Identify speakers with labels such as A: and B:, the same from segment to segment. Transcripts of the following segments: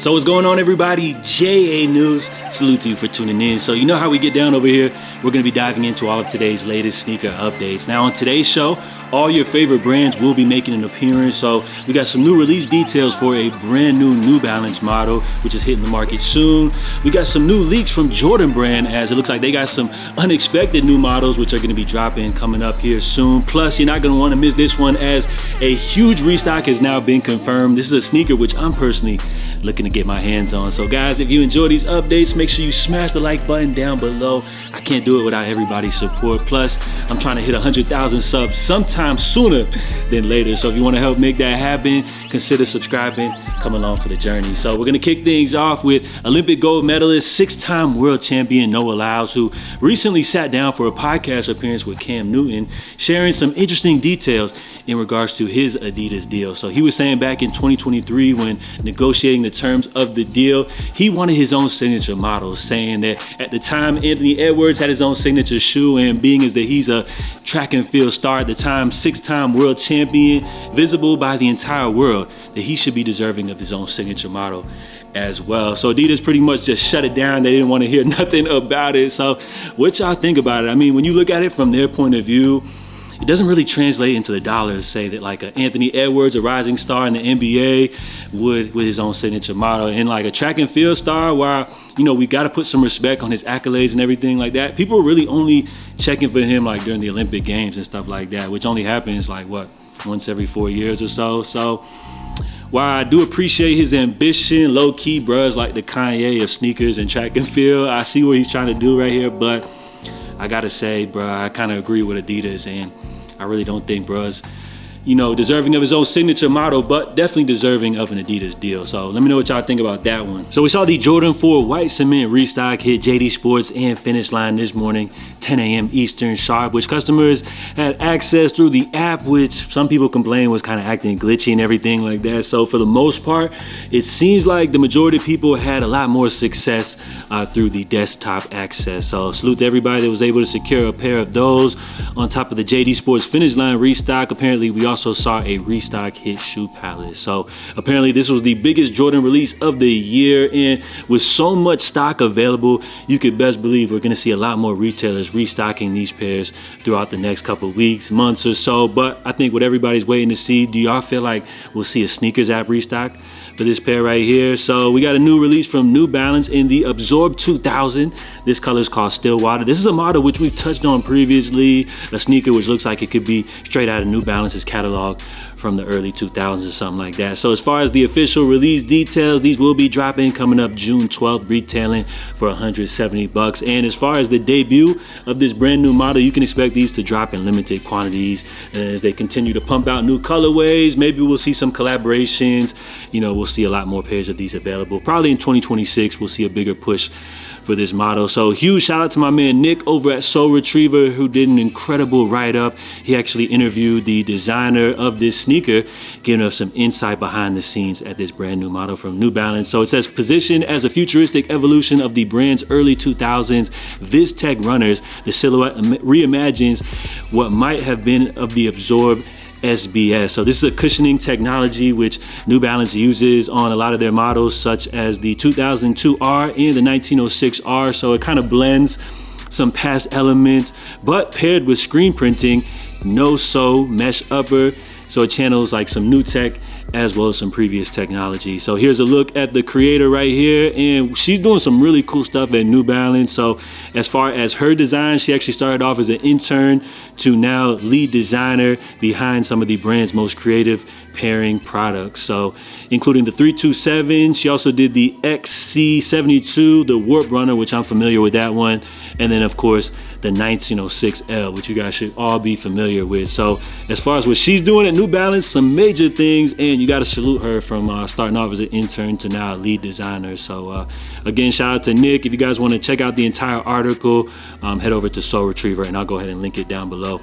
A: So what's going on, everybody? JA News. Salute to you for tuning in. So you know how we get down over here. We're going to be diving into all of today's latest sneaker updates. Now on today's show, all your favorite brands will be making an appearance. So we got some new release details for a brand new New Balance model, which is hitting the market soon. We got some new leaks from Jordan brand, as it looks like they got some unexpected new models, which are going to be dropping coming up here soon. Plus, you're not going to want to miss this one, as a huge restock has now been confirmed. This is a sneaker which I'm personally looking to get my hands on. So guys, if you enjoy these updates, make sure you smash the like button down below. I can't do it without everybody's support. Plus, I'm trying to hit 100,000 subs sometime sooner than later. So if you want to help make that happen, consider subscribing, come along for the journey. So we're gonna kick things off with Olympic gold medalist, 6-time world champion Noah Lyles, who recently sat down for a podcast appearance with Cam Newton, sharing some interesting details in regards to his Adidas deal. So he was saying back in 2023, when negotiating the terms of the deal, he wanted his own signature model, saying that at the time Anthony Edwards had his own signature shoe, and being as that he's a track and field star at the time, 6-time world champion, visible by the entire world, that he should be deserving of his own signature model as well. So Adidas pretty much just shut it down. They didn't want to hear nothing about it. So what y'all think about it? I mean, when you look at it from their point of view, it doesn't really translate into the dollars. Say that like a Anthony Edwards, a rising star in the NBA, would with his own signature model, and like a track and field star, where, you know, we got to put some respect on his accolades and everything like that. People are really only checking for him like during the Olympic Games and stuff like that, which only happens like what, once every 4 years or so. So while I do appreciate his ambition, low key, bruh's like the Kanye of sneakers and track and field. I see what he's trying to do right here, but I gotta say, bruh, I kind of agree with Adidas, and I really don't think bruh's, you know, deserving of his own signature model, but definitely deserving of an Adidas deal. So let me know what y'all think about that one. So we saw the Jordan 4 white cement restock hit JD Sports and Finish Line this morning, 10 a.m. Eastern sharp, which customers had access through the app, which some people complained was kind of acting glitchy and everything like that. So for the most part, it seems like the majority of people had a lot more success through the desktop access. So salute to everybody that was able to secure a pair of those. On top of the JD Sports Finish Line restock, apparently we also saw a restock hit Shoe Palace. So apparently this was the biggest Jordan release of the year, and with so much stock available, you could best believe we're going to see a lot more retailers restocking these pairs throughout the next couple of weeks, months or so. But I think what everybody's waiting to see, do y'all feel like we'll see a sneakers app restock for this pair right here? So we got a new release from New Balance in the Absorb 2000. This color is called Stillwater. This is a model which we've touched on previously, a sneaker which looks like it could be straight out of New Balance's catalog from the early 2000s or something like that. So as far as the official release details, these will be dropping coming up June 12th, retailing for $170. And as far as the debut of this brand new model, you can expect these to drop in limited quantities. And as they continue to pump out new colorways, maybe we'll see some collaborations. You know, we'll see a lot more pairs of these available. Probably in 2026, we'll see a bigger push for this model. So huge shout out to my man Nick over at Soul Retriever, who did an incredible write-up. He actually interviewed the designer of this sneaker, giving us some insight behind the scenes at this brand new model from New Balance. So it says, positioned as a futuristic evolution of the brand's early 2000s VizTech runners, the silhouette reimagines what might have been of the Absorb SBS. So this is a cushioning technology which New Balance uses on a lot of their models, such as the 2002R and the 1906R. So it kind of blends some past elements, but paired with screen printing, no-sew mesh upper. So it channels like some new tech as well as some previous technology. So here's a look at the creator right here, and she's doing some really cool stuff at New Balance. So as far as her design, she actually started off as an intern to now lead designer behind some of the brand's most creative pairing products. So including the 327, she also did the XC72, the Warp Runner, which I'm familiar with that one. And then of course the 1906L, which you guys should all be familiar with. So as far as what she's doing at New Balance, some major things, and you got to salute her from starting off as an intern to now a lead designer. So again, shout out to Nick. If you guys want to check out the entire article, head over to Soul Retriever, and I'll go ahead and link it down below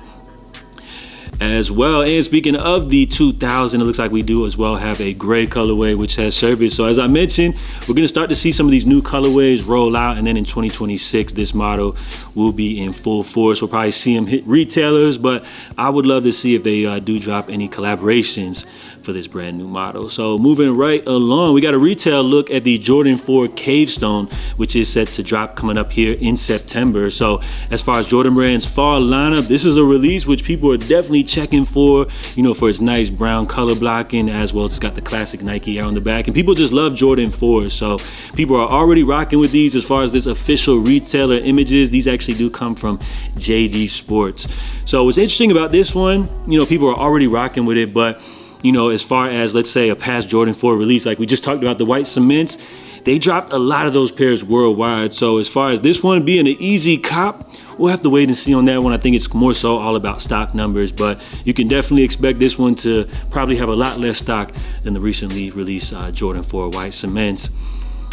A: as well. And speaking of the 2000, it looks like we do as well have a gray colorway which has service. So as I mentioned, we're going to start to see some of these new colorways roll out, and then in 2026 this model will be in full force. We'll probably see them hit retailers, but I would love to see if they do drop any collaborations for this brand new model. So moving right along, we got a retail look at the Jordan 4 Cavestone, which is set to drop coming up here in September. So as far as Jordan Brand's fall lineup, this is a release which people are definitely checking for, you know, for its nice brown color blocking, as well as it's got the classic Nike Air on the back, and people just love Jordan 4. So people are already rocking with these. As far as this official retailer images, these actually do come from JD Sports. So what's interesting about this one, you know, people are already rocking with it, but you know, as far as, let's say, a past Jordan 4 release, like we just talked about the white cements, they dropped a lot of those pairs worldwide. So as far as this one being an easy cop, we'll have to wait and see on that one. I think it's more so all about stock numbers, but you can definitely expect this one to probably have a lot less stock than the recently released Jordan 4 white cements.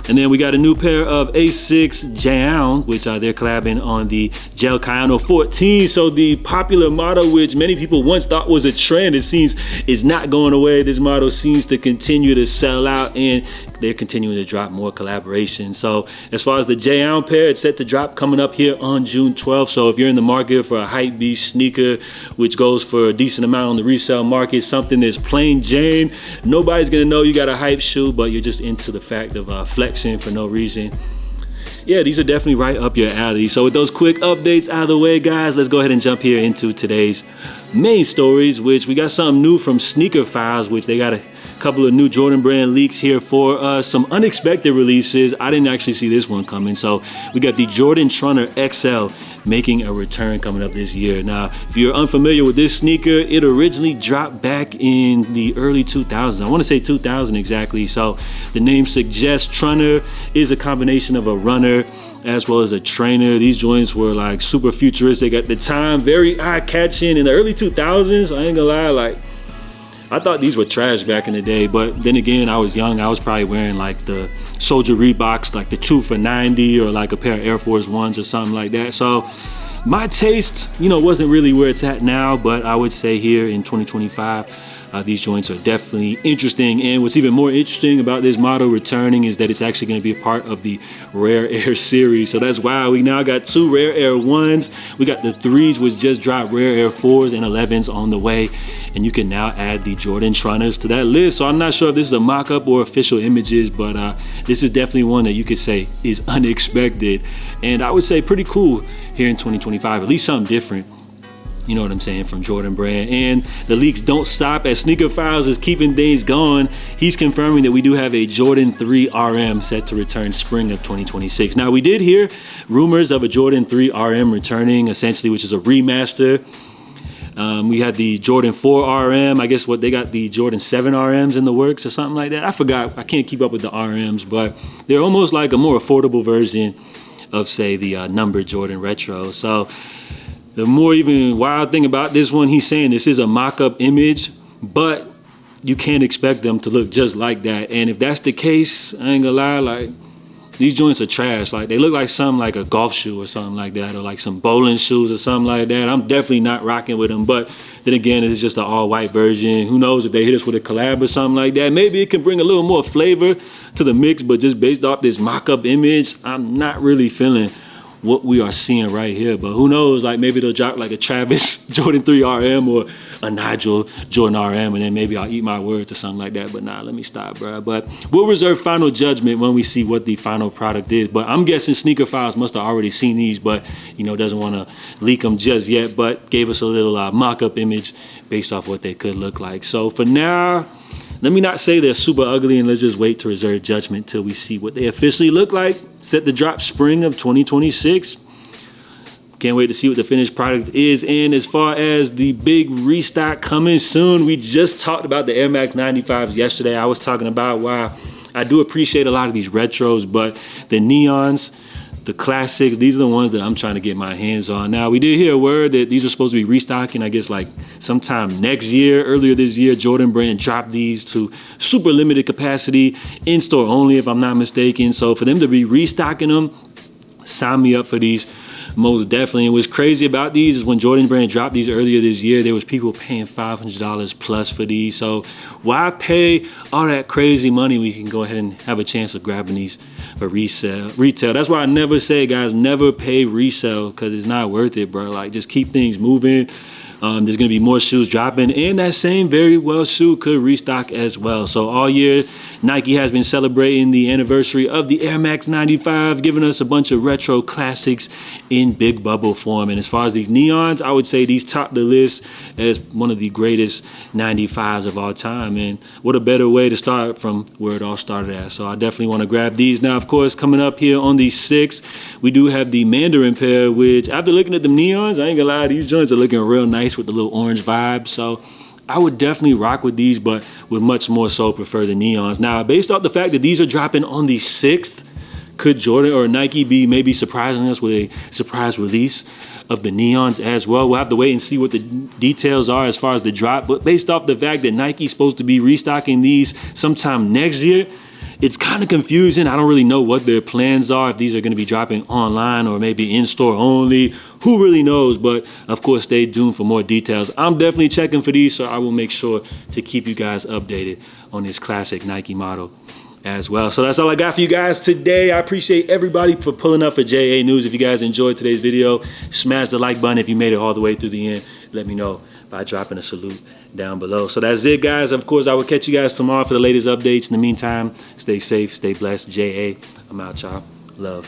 A: And then we got a new pair of Asics Gel, which they're collabing on the Gel Kano 14. So the popular model, which many people once thought was a trend, it seems is not going away. This model seems to continue to sell out, and they're continuing to drop more collaborations. So as far as the Gel pair, it's set to drop coming up here on June 12th. So if you're in the market for a hype beast sneaker, which goes for a decent amount on the resale market, something that's plain Jane, nobody's gonna know you got a hype shoe, but you're just into the fact of flexing for no reason. Yeah, these are definitely right up your alley. So with those quick updates out of the way, guys, let's go ahead and jump here into today's main stories, which we got something new from Sneaker Files, which they got a couple of new Jordan Brand leaks here for us, some unexpected releases. I didn't actually see this one coming. So we got the Jordan Troner XL making a return coming up this year. Now, if you're unfamiliar with this sneaker, it originally dropped back in the early 2000s. I want to say 2000 exactly. So the name suggests Troner is a combination of a runner as well as a trainer. These joints were like super futuristic at the time, very eye-catching in the early 2000s. I ain't gonna lie, like I thought these were trash back in the day, but then again, I was young. I was probably wearing like the Soldier Reeboks, like the 2 for $90, or like a pair of Air Force Ones or something like that. So my taste, you know, wasn't really where it's at now, but I would say here in 2025, these joints are definitely interesting. And what's even more interesting about this model returning is that it's actually going to be a part of the Rare Air series. So that's why we now got 2 Rare Air 1s. We got the 3s, which just dropped Rare Air 4s and 11s on the way. And you can now add the Jordan Troners to that list. So I'm not sure if this is a mock-up or official images, but this is definitely one that you could say is unexpected. And I would say pretty cool here in 2025, at least something different. You know what I'm saying, from Jordan Brand. And the leaks don't stop as Sneaker Files is keeping things going. He's confirming that we do have a Jordan 3 RM set to return spring of 2026. Now, we did hear rumors of a Jordan 3 RM returning, essentially, which is a remaster. We had the Jordan 4 RM. I guess what they got the Jordan 7 RMs in the works or something like that. I forgot. I can't keep up with the RMs, but they're almost like a more affordable version of, say, the numbered Jordan Retro. So the more even wild thing about this one, he's saying this is a mock-up image, but you can't expect them to look just like that. And if that's the case, I ain't gonna lie, like these joints are trash. Like they look like something like a golf shoe or something like that, or like some bowling shoes or something like that. I'm definitely not rocking with them. But then again, it's just an all-white version. Who knows if they hit us with a collab or something like that? Maybe it can bring a little more flavor to the mix, but just based off this mock-up image, I'm not really feeling what we are seeing right here. But who knows, like maybe they'll drop like a Travis Jordan 3 RM or a Nigel Jordan RM, and then maybe I'll eat my words or something like that. But nah, let me stop, bro. But we'll reserve final judgment when we see what the final product is. But I'm guessing Sneaker Files must have already seen these, but you know, doesn't want to leak them just yet, but gave us a little mock-up image based off what they could look like. So for now, let me not say they're super ugly, and let's just wait to reserve judgment till we see what they officially look like. Set to drop spring of 2026. Can't wait to see what the finished product is. And as far as the big restock coming soon, we just talked about the Air Max 95s yesterday. I was talking about why I do appreciate a lot of these retros, but the neons, the classics, these are the ones that I'm trying to get my hands on. Now, we did hear a word that these are supposed to be restocking, I guess, like sometime next year. Earlier this year, Jordan Brand dropped these to super limited capacity, in-store only, if I'm not mistaken. So for them to be restocking them, sign me up for these. Most definitely. And what's crazy about these is when Jordan Brand dropped these earlier this year, there was people paying $500 plus for these. So why pay all that crazy money when you can go ahead and have a chance of grabbing these for retail? That's why I never say, guys, never pay resale, because it's not worth it, bro. Like, just keep things moving. There's going to be more shoes dropping, and that same very well shoe could restock as well. So all year, Nike has been celebrating the anniversary of the Air Max 95, giving us a bunch of retro classics in big bubble form. And as far as these neons, I would say these top the list as one of the greatest 95s of all time. And what a better way to start from where it all started at. So I definitely want to grab these. Now, of course, coming up here on the 6th, we do have the Mandarin pair, which after looking at the neons, I ain't gonna lie, these joints are looking real nice with the little orange vibe. So I would definitely rock with these, but would much more so prefer the neons. Now, based off the fact that these are dropping on the 6th, could Jordan or Nike be maybe surprising us with a surprise release of the neons as well? We'll have to wait and see what the details are as far as the drop. But based off the fact that Nike's supposed to be restocking these sometime next year, it's kind of confusing. I don't really know what their plans are, if these are going to be dropping online or maybe in-store only. Who really knows? But of course, stay tuned for more details. I'm definitely checking for these, so I will make sure to keep you guys updated on this classic Nike model as well. So that's all I got for you guys today. I appreciate everybody for pulling up for JA News. If you guys enjoyed today's video, smash the like button. If you made it all the way through the end, let me know by dropping a salute down below. So that's it, guys. Of course, I will catch you guys tomorrow for the latest updates. In the meantime, stay safe, stay blessed. JA, I'm out, y'all. Love.